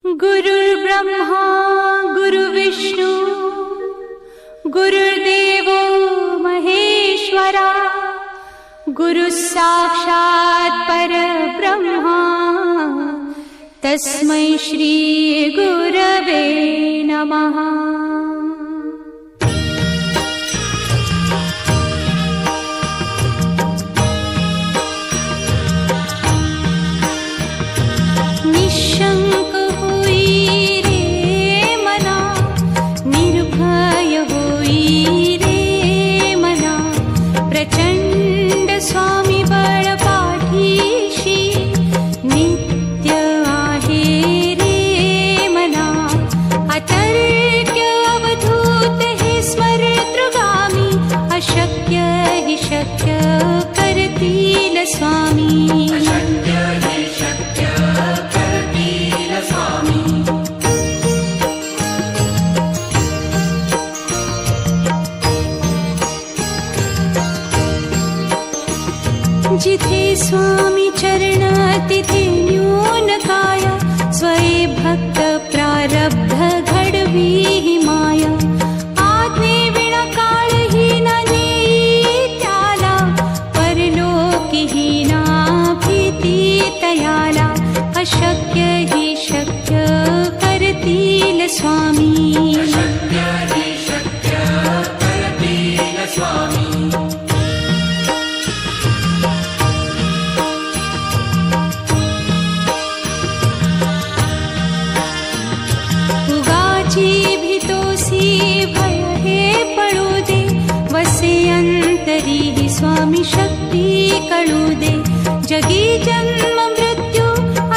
गुरुर्ब्रह्मा गुरुर्विष्णू गुरुर्देवो महेश्वरा गुरुः साक्षात् परब्रह्मा तस्मै श्री गुरवे नमः। निशंक होई रे मना, निर्भय होई रे मना, प्रचंड स्वामी बळ पाठीशी नित्य आहे रे मना। अतर्क्य अवधूत हे स्मरतृगामी, अशक्य हि शक्य करतील स्वामी। जिथे स्वामी चरण तिथे न्यून काया, स्वये भक्त प्रारब्ध घडवी ही माया। आज्ञे विना काळही न नेई त्याला, परलोकीही ना भीती तयाला। अशक्य हि शक्य करतील स्वामी। भय हे पळू दे, वसे अंतरी ही स्वामी शक्ती कळू दे। जगी जन्म मृत्यू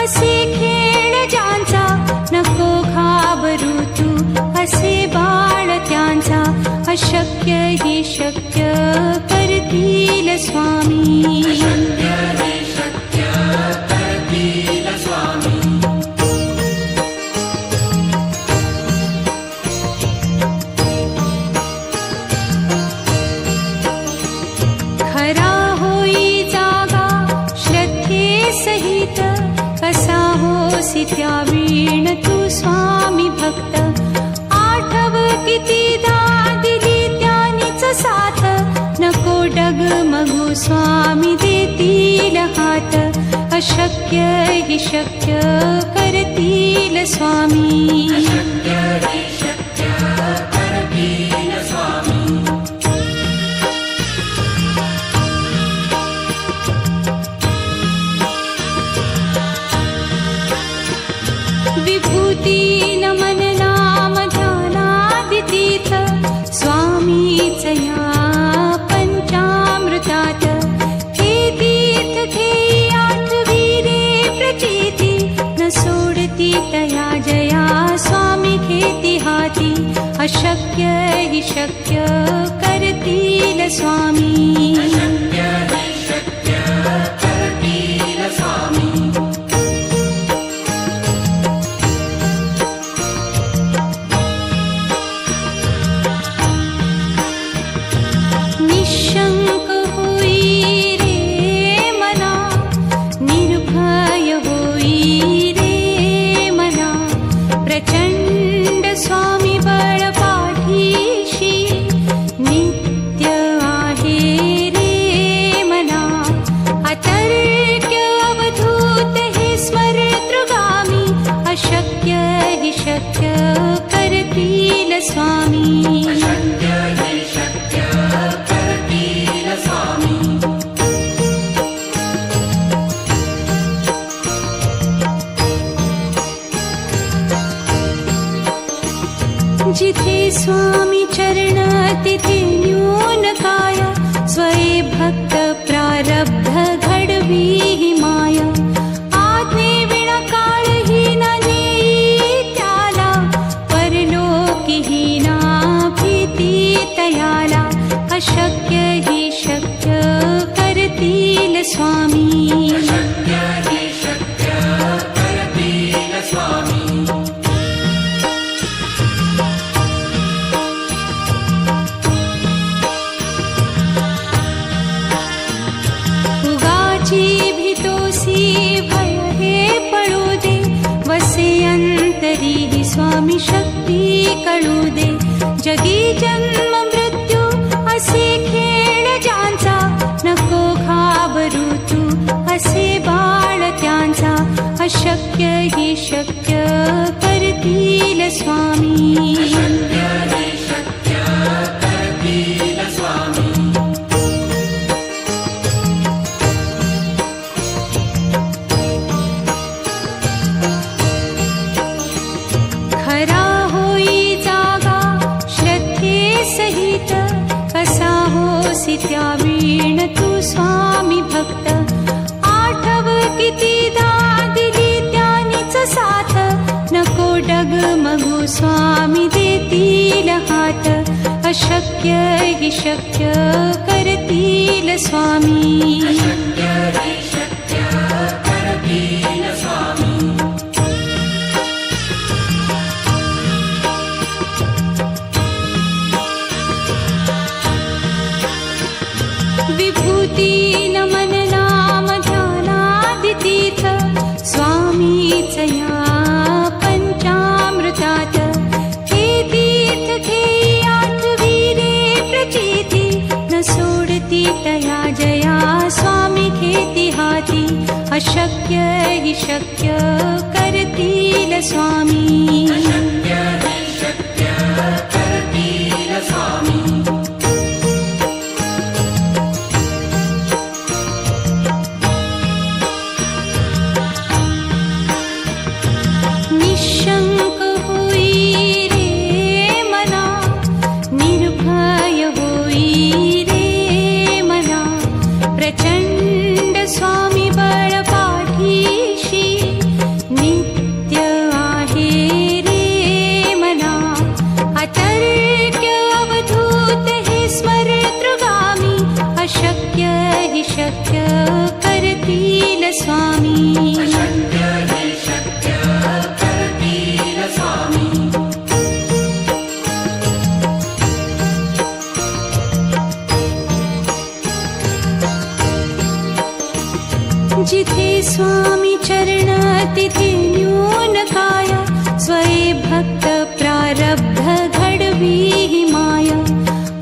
असे खेळ ज्यांचा, नको घाबरू तू असे बाळ त्यांचा। अशक्य हि शक्य करतील स्वामी। खरा होई जागा श्रद्धे सहित, कसा होसी त्या वीण तू स्वामी भक्त। आठव कितीदा दिली त्यानीच साथ, नको डगमगू स्वामी देतील हात। अशक्य हि शक्य करतील स्वामी। विभूती नमन नाम ध्यानादितीर्थ, स्वामीच या पंचामृतात। हे तीर्थ घेई आठवी रे प्रचिती, न सोडती तया जया स्वामी घेती हाती। अशक्य हि शक्य करतील स्वामी। निशंक होई रे मना, निर्भय होई रे मना, प्रचंड स्वामी बळ पाठीशी नित्य आहे रे मना। अतर्क्य अवधूत हे स्मरतृगामी, अशक्य हि शक्य करतील स्वामी। जिथे स्वामी चरण तिथे न्यून काया, स्वये भक्त प्रारब्ध घडवी ही माया। आज्ञे विना काळही न नेई त्याला, परलोकीही ना भीती तयाला। अशक्य हि शक्य करतील स्वामी। उगाची भीतो अंतरी स्वामी शक्ती कळू दे. जगी जन्म मृत्यू असे खेळ ज्यांचा, नको घाबरू तू असे बाळ त्यांचा. अशक्य ही शक्य करतील स्वामी. खरा होई जागा श्रद्धे सहित, कसा होसी त्या वीण तू स्वामी भक्त. आठव कितीदा दिली त्यानीच साथ, नको डगमगू स्वामी देतील हात. अशक्य ही शक्य करतील स्वामी. विभूती नमन नाम ध्यानादितीर्थ, स्वामीच या पंचामृतात. हे तीर्थ घेई आठवी रे प्रचिती, न सोडती तया जया स्वामी घेती हाती. अशक्य हि शक्य करतील स्वामी. निशंक होई रे मना, निर्भय होई रे मना. प्रचंड स्वामी बळ पाठीशी, नित्य आहे रे मना. अतर्क्य अवधूत हे स्मरतृगामी, अशक्य हि शक्य करतील स्वामी. जिथे स्वामी चरण तिथे न्यून काय, स्वये भक्त प्रारब्ध घडवी ही माया.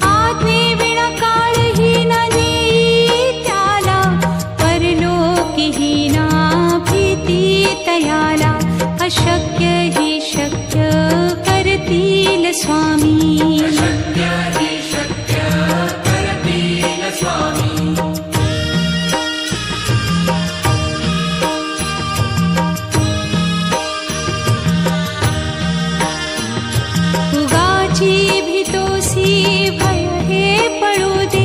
आज्ञे विना काळही न नेई त्याला, परलोकी ही ना भीती तयाला. अशक्य ही शक्य करतील स्वामी. भीतोसी भय हे पळू दे,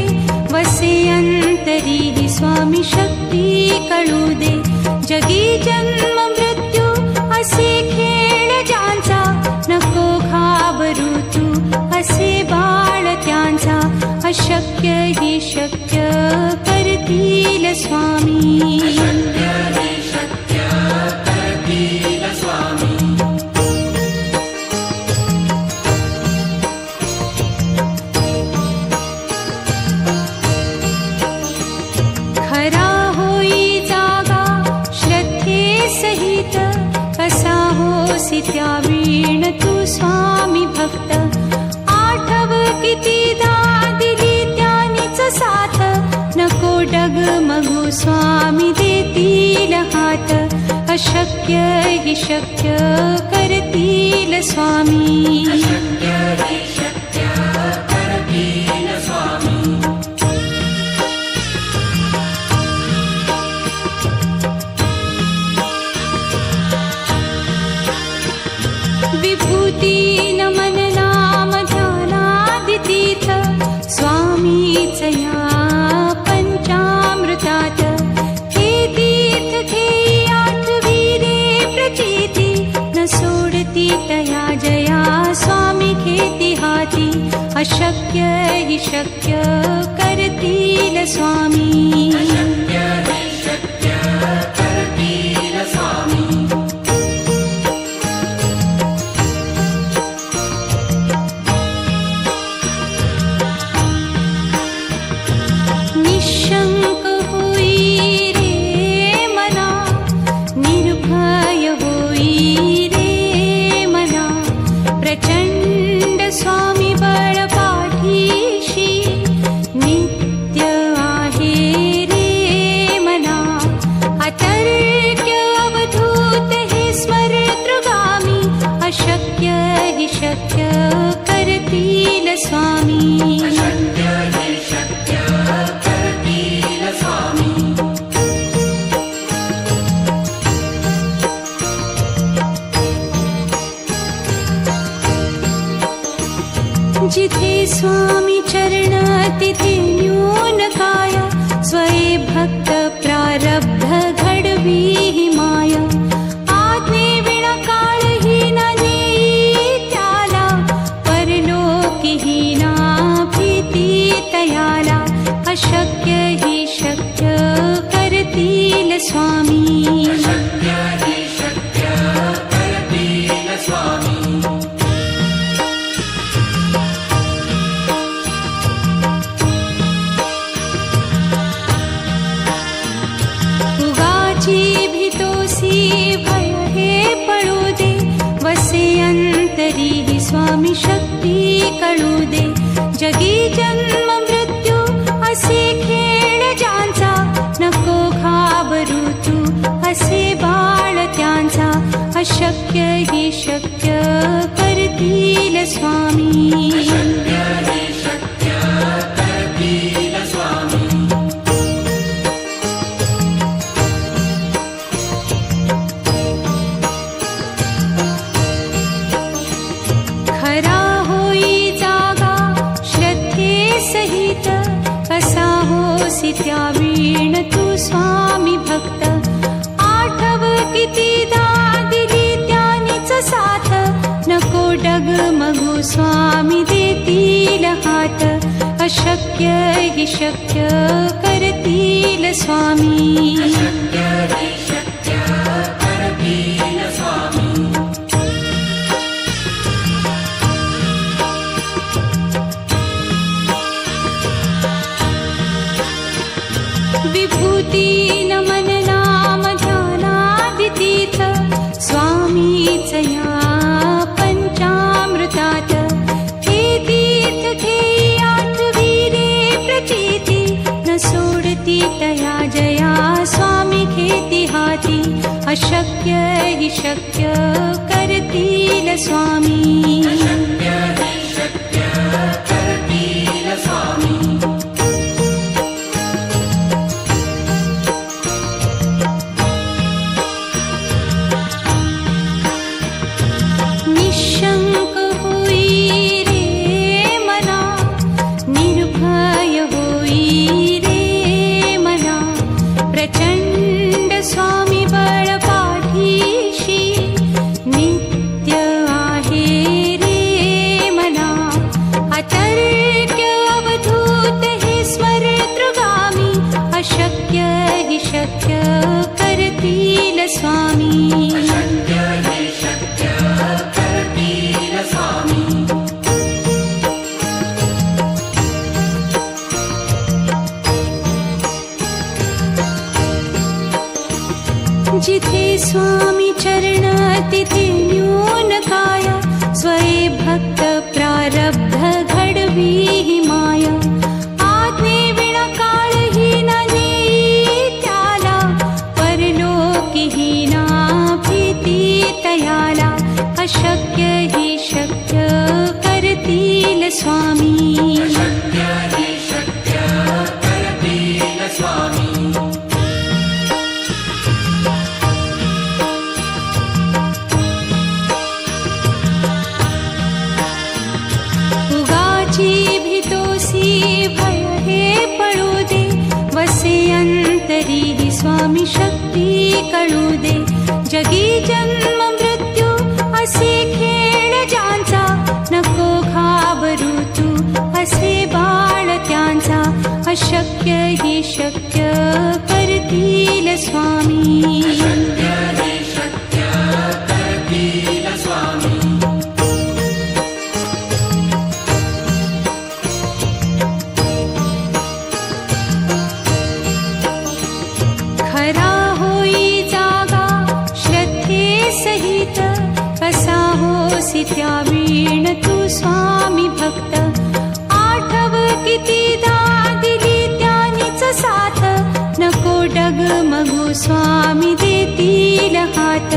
वसे अंतरी स्वामी शक्ती कळू दे. जगी जन्म मृत्यू असे खेळ ज्यांचा, नको घाबरू तू असे बाळ त्यांचा. अशक्य ही शक्य करतील स्वामी. खरा होई जागा श्रद्धे सहित, कसा होसी त्या वीण तू स्वामी भक्त. आठव कितीदा दिली त्यानीच साथ, नको डगमगू स्वामी देतील हात. अशक्य हि शक्य करतील स्वामी. विभूती नमन नाम ध्यानादितीर्थ, स्वामीच या पंचामृतात. हे तीर्थ घेई आठवी रे प्रचिती, न सोडती तया जया स्वामी घेती हाती. अशक्य हि शक्य करतील स्वामी. निशंक होई रे मना, निर्भय होई रे अशक्य हि शक्य करतील स्वामी. अशक्य हि शक्य करतील स्वामी. जिथे स्वामी चरण तिथे न्यून काय. स्वये भक्त प्रारब्ध घडवी हि माया. आज्ञे विना काळही न नेई त्याला. परलोकी ही ना भीती तयाला. अशक्य हि शक्य करतील स्वामी. अशक्य हि शक्य करतील स्वामी. भय हे पळू दे. वसे अंतरी ही स्वामी शक्ती कळू दे. जगी जन्म मृत्यू असे खेळ ज्यांचा. नको घाबरू तू असे बाळ त्यांचा. अशक्य हि शक्य करतील स्वामी. अशक्य हि शक्य करतील स्वामी. खरा होई जागा श्रद्धे सहित. कसा होसी त्या वीण तू स्वामी भक्त. आठव कितीदा दिली त्यानीच साथ. नको डगमगू स्वामी देतील हात. अशक्य हि शक्य करतील स्वामी. अशक्य हि शक्य करतील स्वामी. विभूती नमन नाम ध्यानादितीर्थ. स्वामीच या पंचामृतात. हे तीर्थ घेई आठवी रे प्रचिती. न सोडती तया जया स्वामी घेती हाती. अशक्य हि शक्य करतील स्वामी. अशक्य हि शक्य करतील स्वामी. निशंक होई रे मना. निर्भय होई रे मना. प्रचंड स्वामी बळ पाठीशी. नित्य आहे रे मना. अतर्क्य अवधूत हे स्मरतृगामी. अशक्य हि शक्य करतील स्वामी. अशक्य हि शक्य करतील स्वामी. जिथे स्वामी चरण तिथे न्यून काय. स्वये भक्त प्रारब्ध घडवी हि माया. आज्ञे विना काळही न नेई त्याला. परलोकी ही ना भीती तयाला. अशक्य हि शक्य करतील स्वामी. अशक्य हि शक्य करतील स्वामी. उगाची भीतोसी भय हे पळू दे. वसे अंतरी ही स्वामी शक्ती कळू दे. जगी जन्म मृत्यू असे खेळ ज्यांचा. नको घाबरू तू असे बाळ त्यांचा. अशक्य हि शक्य करतील स्वामी. अशक्य हि शक्य करतील स्वामी. खरा होई जागा श्रद्धे सहित. कसा होसी त्या वीण तू स्वामी भक्त. आठव कितीदा दिली त्यानीच साथ. नको डगमगू स्वामी देतील हात.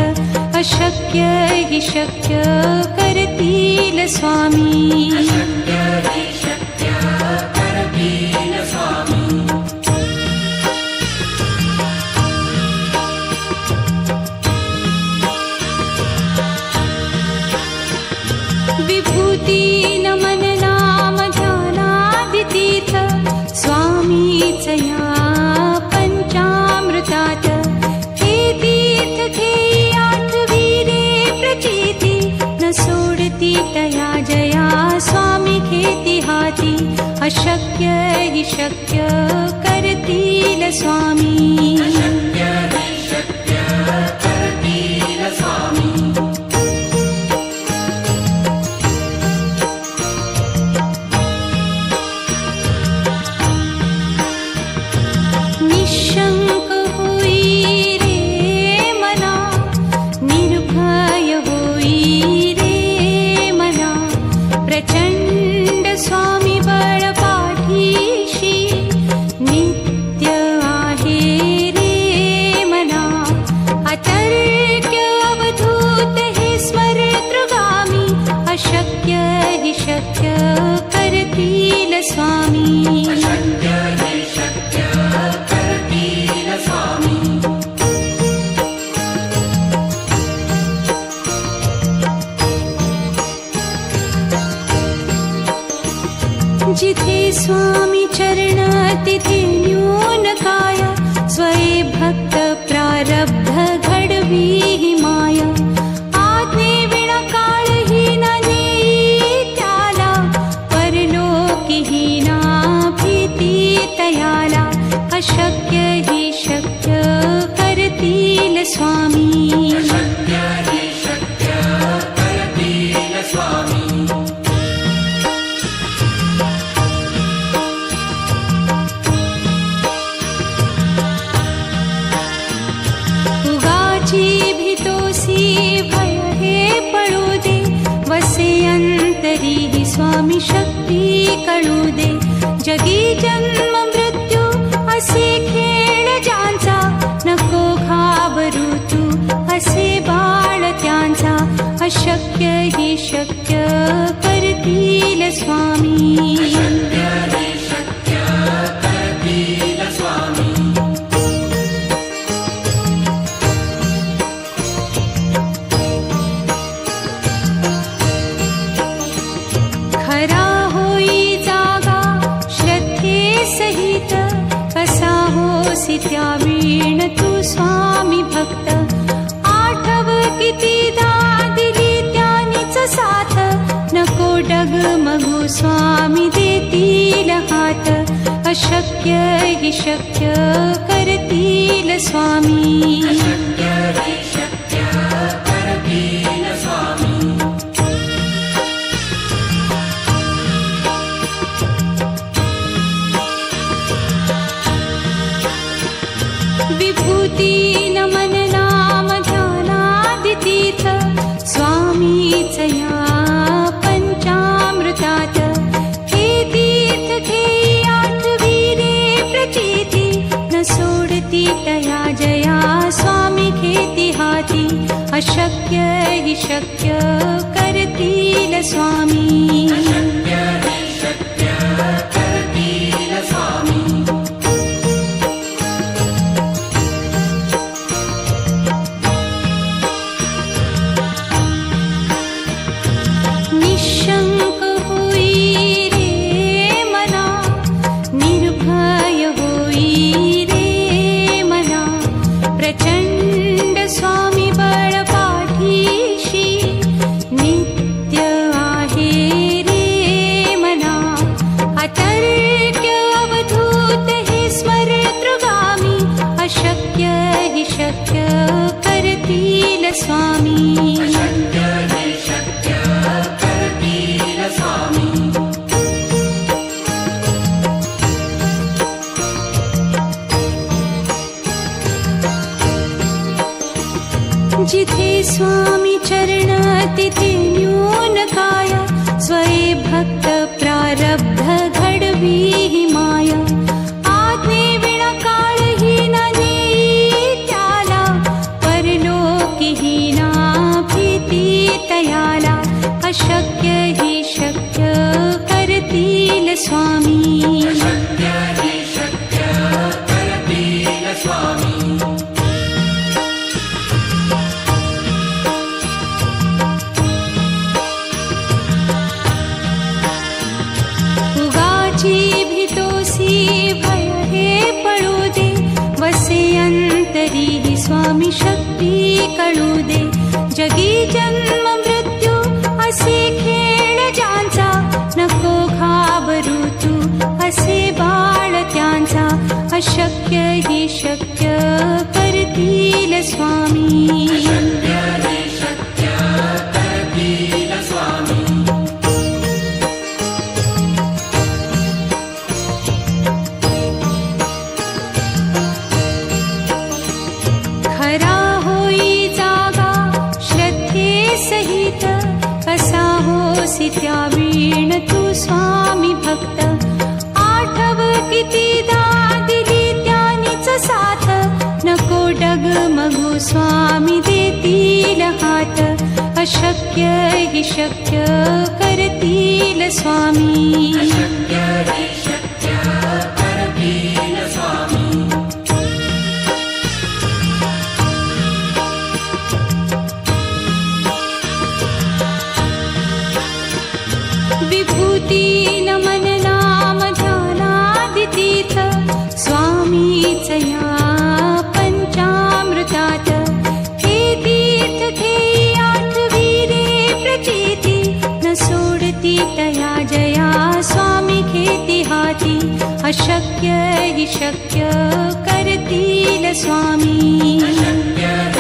अशक्य हि शक्य करतील स्वामी. अशक्य हि शक्य करतील स्वामी. विभूती नमन नाम ध्यानादितीर्थ स्वामीच या पंचामृतात. हे तीर्थ घेई आठविले प्रचिती न सोडती तया जया स्वामी घेती हाती. अशक्य हि शक्य करतील स्वामी. अशक्य हि शक्य करतील स्वामी. निशंक होई रे मना, निर्भय होई रे मना. प्रचंड स्वामी बळ पाठीशी नित्य आहे रे मना. अतर्क्य अवधूत हे स्मरतृगामी. अशक्य हि शक्य करतील स्वामी. अशक्य हि शक्य करतील स्वामी. जिथे स्वामी चरण तिथे न्यून काय. स्वये भक्त प्रारब्ध घडवी हि माया. आज्ञे विना काळही न नेई त्याला. परलोकीही ना भीती तयाला. अशक्य हि शक्य करतील स्वामी. अशक्य हि शक्य करतील स्वामी. उगाची भीतोसी भय हे पळू दे. वसे अंतरी हि स्वामी शक्ती कळू दे. जगी जन्म मृत्यू असे खेळ ज्यांचा. नको घाबरू तू असे बाळ त्यांचा. अशक्य हि शक्य करतील स्वामी. अशक्य हि शक्य करतील स्वामी. खरा होई जागा श्रद्धे सहित. कसा होसी त्या वीण तू स्वामी भक्त. आठव कितीदा दिली त्यानीच साथ. नको डगमगू स्वामी देतील हात. अशक्य हि शक्य करतील स्वामी. अशक्य हि शक्य करतील स्वामी. विभूती नमन नाम ध्यानादितीर्थ स्वामीच या पंचामृतात. हे तीर्थ घेई आठविले प्रचिती न सोडती तया जया स्वामी घेती हाती. अशक्य हि शक्य करतील स्वामी. अशक्य हि शक्य करतील स्वामी. निशंक होई रे मना, निर्भय होई रे मना. प्रचंड स्वामी बळ पाठीशी नित्य आहे रे मना. अतर्क्य अवधूत हे स्मरतृगामी. अशक्य हि शक्य करतील स्वामी. अशक्य हि शक्य करतील स्वामी. जिथे स्वामी चरण तिथे न्यून काय. स्वये भक्त प्रारब्ध घडवी हि माया. आज्ञे विना काळही न नेई त्याला. परलोकीही ना अशक्य हि शक्य करतील स्वामी शक्य हि शक्य करतील स्वामी उगाची भीतोसी भय हे पडू दे वसे अंतरी हि स्वामी शक्ती कळू दे जगी जन्म मृत्यू असे खेळ ज्यांचा नको घाबरू तू असे बाळ त्यांचा अशक्य हि शक्य करतील स्वामी शक्य हि शक्य करतील स्वामी खरा होई जागा श्रद्धे सहित कसा होसी त्या वीण तू स्वामी भक्त आठव कितीदा दिली त्यानीच साथ नको डगमगू स्वामी देतील हात अशक्य हि शक्य करतील स्वामी शक्य हि शक्य करतील स्वामी विभूती नमन नाम ध्यानादितीर्थ स्वामीच या पंचामृतात हे तीर्थ घेई आठवी रे प्रचिती न सोडती तया जया स्वामी घेती हाती अशक्य हि शक्य करतील स्वामी शक्य